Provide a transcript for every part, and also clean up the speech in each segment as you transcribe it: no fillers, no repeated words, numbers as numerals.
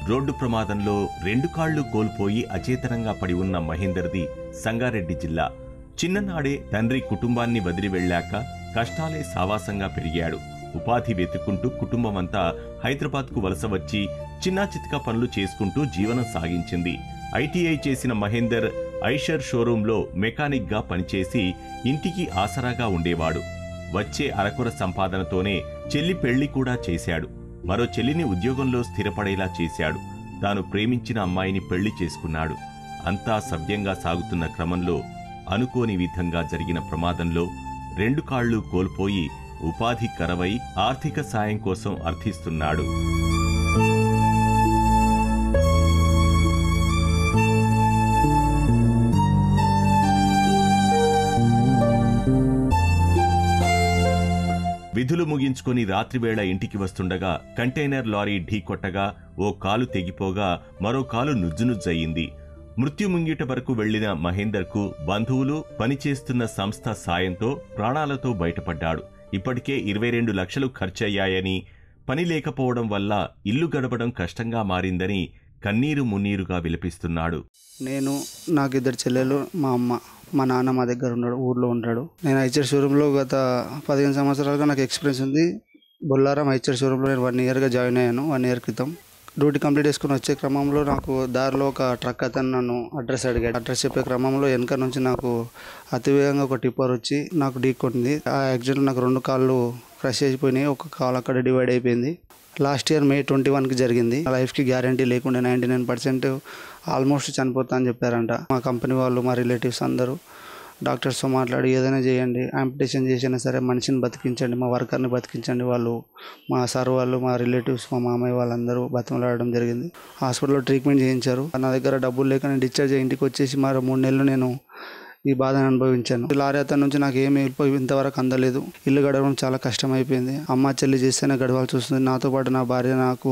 Road ప్రమాదంలో 2 కాళ్లు కోల్పోయి అచేతనంగా పడి ఉన్న మహేందర్ది సంగారెడ్డి జిల్లా. చిన్ననాడే తండ్రి కుటుంబాన్ని వదిలి వెళ్లాక కష్టాలే సావాసంగా పెరిగాడు. ఉపాధి వెతుక్కుంటూ కుటుంబమంతా హైదరాబాద్కు వలస వచ్చి చిన్నా చితకా పనులు చేసుకుంటూ జీవనం సాగించింది. ఐటీఐ చేసిన మహేందర్ ఐషర్ షోరూంలో మెకానిక్గా పనిచేసి ఇంటికి ఆసరాగా ఉండేవాడు. వచ్చే అరకొర సంపాదనతోనే చెల్లి పెళ్లి కూడా చేశాడు. మరో చెల్లిని ఉద్యోగంలో స్థిరపడేలా చేశాడు. తాను ప్రేమించిన అమ్మాయిని పెళ్లి చేసుకున్నాడు. అంతా సవ్యంగా సాగుతున్న క్రమంలో అనుకోని విధంగా జరిగిన ప్రమాదంలో 2 కాళ్లు కోల్పోయి ఉపాధి కరవై ఆర్థిక సాయం కోసం అర్థిస్తున్నాడు. విధులు ముగించుకొని రాత్రివేళ ఇంటికి వస్తుండగా కంటైనర్ లారీ ఢీకొట్టగా ఓ కాలు తెగిపోగా మరో కాలు నుజ్జునుజ్జయింది. మృత్యుముంగిట వరకు వెళ్లిన మహేందర్కు బంధువులు, పనిచేస్తున్న సంస్థ సాయంతో ప్రాణాలతో బయటపడ్డాడు. ఇప్పటికే 22 లక్షలు ఖర్చయ్యాయని, పని లేకపోవడం వల్ల ఇల్లు గడపడం కష్టంగా మారిందని కన్నీరు మున్నీరుగా విలపిస్తున్నాడు. నాకు 2 చెల్లెలు, మా అమ్మ, మా నాన్న మా దగ్గర ఉన్నాడు, ఊర్లో ఉంటాడు. నేను ఐచర్ షోరూంలో గత 15 సంవత్సరాలుగా నాకు ఎక్స్పీరియన్స్ ఉంది. బొల్లారం ఐచర్ షోరూంలో నేను 1 ఇయర్గా జాయిన్ అయ్యాను. 1 ఇయర్ క్రితం డ్యూటీ కంప్లీట్ చేసుకుని వచ్చే క్రమంలో నాకు దారిలో ఒక ట్రక్ అతను నన్ను అడ్రస్ అడిగాడు. అడ్రస్ చెప్పే క్రమంలో వెనక నుంచి నాకు అతివేగంగా ఒక టిప్పర్ వచ్చి నాకు ఢీకొట్టింది. ఆ యాక్సిడెంట్లో నాకు 2 కాళ్ళు క్రష్ అయిపోయినాయి. ఒక కాలు అక్కడ డివైడ్ అయిపోయింది. లాస్ట్ ఇయర్ May 21కి జరిగింది. లైఫ్కి గ్యారంటీ లేకుండా 99% ఆల్మోస్ట్ చనిపోతా అని చెప్పారంట. మా కంపెనీ వాళ్ళు, మా రిలేటివ్స్ అందరూ డాక్టర్స్తో మాట్లాడి ఏదైనా చేయండి, ఆంపిటేషన్ చేసినా సరే మనిషిని బతికించండి, మా వర్కర్ని బతికించండి. వాళ్ళు, మా సార్ వాళ్ళు, మా రిలేటివ్స్, మా మామయ్య వాళ్ళందరూ బతిమలాడడం జరిగింది. హాస్పిటల్లో ట్రీట్మెంట్ చేయించారు. నా దగ్గర డబ్బులు లేక నేను డిశ్చార్జ్ ఇంటికి వచ్చేసి మరో 3 నెలలు నేను ఈ బాధను అనుభవించాను. లారీ అతని నుంచి నాకు ఏమి ఇంతవరకు అందలేదు. ఇల్లు గడవడం చాలా కష్టం అయిపోయింది. అమ్మ చెల్లి చేస్తేనే గడవాల్సి వస్తుంది. నాతో పాటు నా భార్య నాకు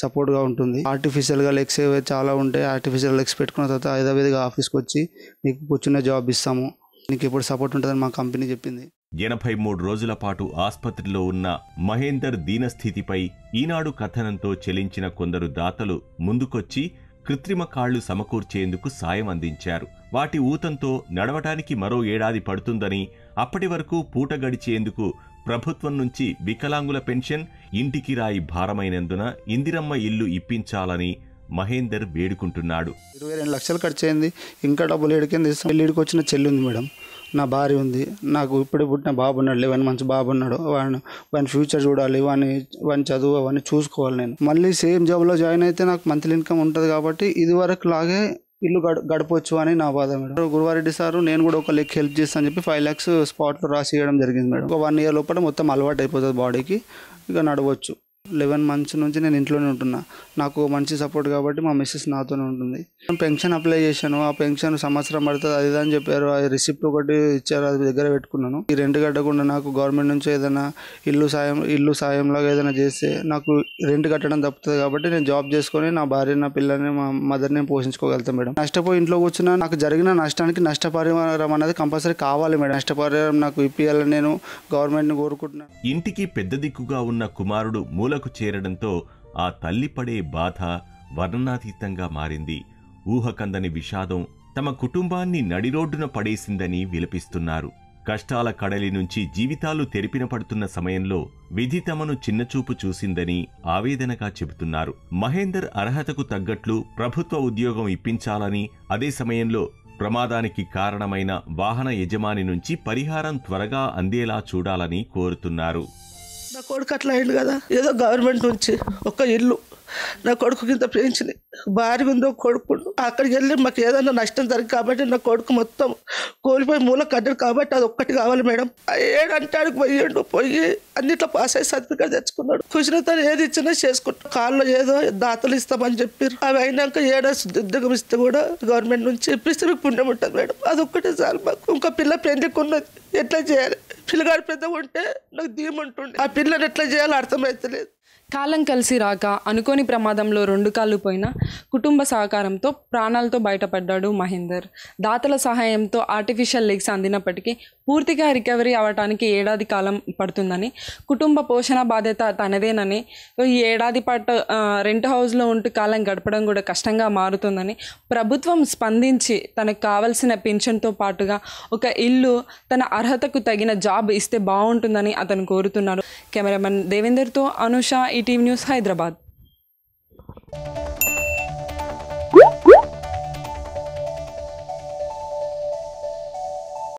సపోర్ట్గా ఉంటుంది. ఆర్టిఫిషియల్గా లెగ్స్ చాలా ఉంటాయి. ఆర్టిఫిషియల్ లెగ్స్ పెట్టుకున్న తర్వాత ఐదావేదిగా ఆఫీస్కి వచ్చి నీకు కూర్చునే జాబ్ ఇస్తాము, నీకు ఎప్పుడు సపోర్ట్ ఉంటుందని మా కంపెనీ చెప్పింది. 83 రోజుల పాటు ఆస్పత్రిలో ఉన్న మహేందర్ దీనస్థితిపై ఈనాడు కథనంతో చెలించిన కొందరు దాతలు ముందుకొచ్చి కృత్రిమ కాళ్లు సమకూర్చేందుకు సాయం అందించారు. వాటి ఊతంతో నడవటానికి మరో ఏడాది పడుతుందని, అప్పటి వరకు పూట గడిచేందుకు ప్రభుత్వం నుంచి వికలాంగుల పెన్షన్, ఇంటికి రాయి భారమైనందున ఇందిరమ్మ ఇల్లు ఇప్పించాలని మహేందర్ వేడుకుంటున్నాడు. 22 లక్షలు ఖర్చు అయింది. ఇంకా డబ్బులు ఏడికింది. పెళ్ళిడికి వచ్చిన చెల్లి ఉంది మేడం, నా భార్య ఉంది, నాకు ఇప్పుడు పుట్టిన బాబు ఉన్నాడు, 11 మంత్స్ బాబు ఉన్నాడు. వాని ఫ్యూచర్ చూడాలి, వాని చదువు అవన్నీ చూసుకోవాలి. నేను మళ్ళీ సేమ్ జాబ్లో జాయిన్ అయితే నాకు మంత్లీ ఇన్కమ్ ఉంటుంది కాబట్టి ఇది వరకు లాగే ఇల్లు గడపవచ్చు అని నా బాధ మేడం. గురువారెడ్డి సారు నేను కూడా ఒక లెక్క హెల్ప్ చేస్తాను అని చెప్పి 5 lakhs స్పాట్లో రాసి ఇవ్వడం జరిగింది మేడం. ఒక 1 year లోపల మొత్తం అలవాటు అయిపోతుంది బాడీకి, ఇక నడవచ్చు. 11 months నుంచి నేను ఇంట్లోనే ఉంటున్నా. నాకు మంచి సపోర్ట్ కాబట్టి మా మిస్సెస్ నాతోనే ఉంటుంది. పెన్షన్ అప్లై చేశాను. ఆ పెన్షన్ సంవత్సరం పడుతుంది అది అని చెప్పారు. ఆ రిసిప్ట్ ఒకటి ఇచ్చారు, అది దగ్గర పెట్టుకున్నాను. ఈ రెంట్ కట్టకుండా నాకు గవర్నమెంట్ నుంచి ఏదైనా ఇల్లు సాయంలాగా ఏదైనా చేస్తే నాకు రెంట్ కట్టడం తప్పుతుంది కాబట్టి నేను జాబ్ చేసుకొని నా భార్య, నా పిల్లని, మా మదర్ని పోషించుకోగలుగుతాను మేడం. నష్టపోయి ఇంట్లో కూర్చున్నా నాకు జరిగిన నష్టానికి నష్టపరిహారం అనేది కంపల్సరీ కావాలి మేడం. నష్టపరిహారం నాకు ఇప్పియాలని నేను గవర్నమెంట్ని కోరుకుంటున్నాను. ఇంటికి పెద్ద దిక్కుగా ఉన్న కుమారుడు మూలకు చేరడంతో ఆ తల్లి పడే బాధ వర్ణనాతీతంగా మారింది. ఊహకందని విషాదం తమ కుటుంబాన్ని నడిరోడ్డున పడేసిందని విలపిస్తున్నారు. కష్టాల కడలి నుంచి జీవితాలు తెరిపిన పడుతున్న సమయంలో విధి తమను చిన్నచూపు చూసిందని ఆవేదనగా చెబుతున్నారు. మహేందర్ అర్హతకు తగ్గట్లు ప్రభుత్వ ఉద్యోగం ఇప్పించాలని, అదే సమయంలో ప్రమాదానికి కారణమైన వాహన యజమాని నుంచి పరిహారం త్వరగా అందేలా చూడాలని కోరుతున్నారు. నా కొడుకు అట్లా అయింది కదా, ఏదో గవర్నమెంట్ నుంచి ఒక ఇల్లు, నా కొడుకు కింద పెంచింది, భార్య ఉందో కొడుకు, అక్కడికి వెళ్ళి మాకు ఏదైనా నష్టం జరిగింది కాబట్టి నా కొడుకు మొత్తం కోల్పోయి మూల కడ్డాడు కాబట్టి అది ఒక్కటి కావాలి మేడం. 7 అంటాడికి పోయి అన్నిట్లో పాస్ అయ్యి సర్టిఫికేట్ తెచ్చుకున్నాడు. కూర్చున్న ఏది ఇచ్చినా చేసుకుంటాడు. కాళ్ళు ఏదో దాతలు ఇస్తామని చెప్పారు. అవి అయినాక 7 ఉద్యోగం ఇస్తే కూడా గవర్నమెంట్ నుంచి ఇప్పిస్తే మీకు పుణ్యం ఉంటుంది మేడం. అది ఒక్కటే చాలు మాకు. ఇంకా పిల్ల పెళ్లికి ఉన్నది, ఎట్లా చేయాలి? పిల్లగాడు పెద్దగా ఉంటే నాకు ధీమ ఉంటుంది. ఆ పిల్లని ఎట్లా చేయాలో అర్థమవుతలేదు. కాలం కలిసి రాక అనుకోని ప్రమాదంలో 2 కాళ్ళు పోయిన కుటుంబ సహకారంతో ప్రాణాలతో బయటపడ్డాడు మహేందర్. దాతల సహాయంతో ఆర్టిఫిషియల్ లెగ్స్ అందినప్పటికీ పూర్తిగా రికవరీ అవ్వడానికి ఏడాది కాలం పడుతుందని, కుటుంబ పోషణ బాధ్యత తనదేనని, ఈ ఏడాది పాటు రెంట్ హౌస్లో ఉంటూ కాలం గడపడం కూడా కష్టంగా మారుతుందని, ప్రభుత్వం స్పందించి తనకు కావలసిన పెన్షన్తో పాటుగా ఒక ఇల్లు, తన అర్హతకు తగిన జాబ్ ఇస్తే బాగుంటుందని అతను కోరుతున్నారు. కెమెరామెన్ దేవేందర్తో అనుష, ఈటీవీ న్యూస్, హైదరాబాద్.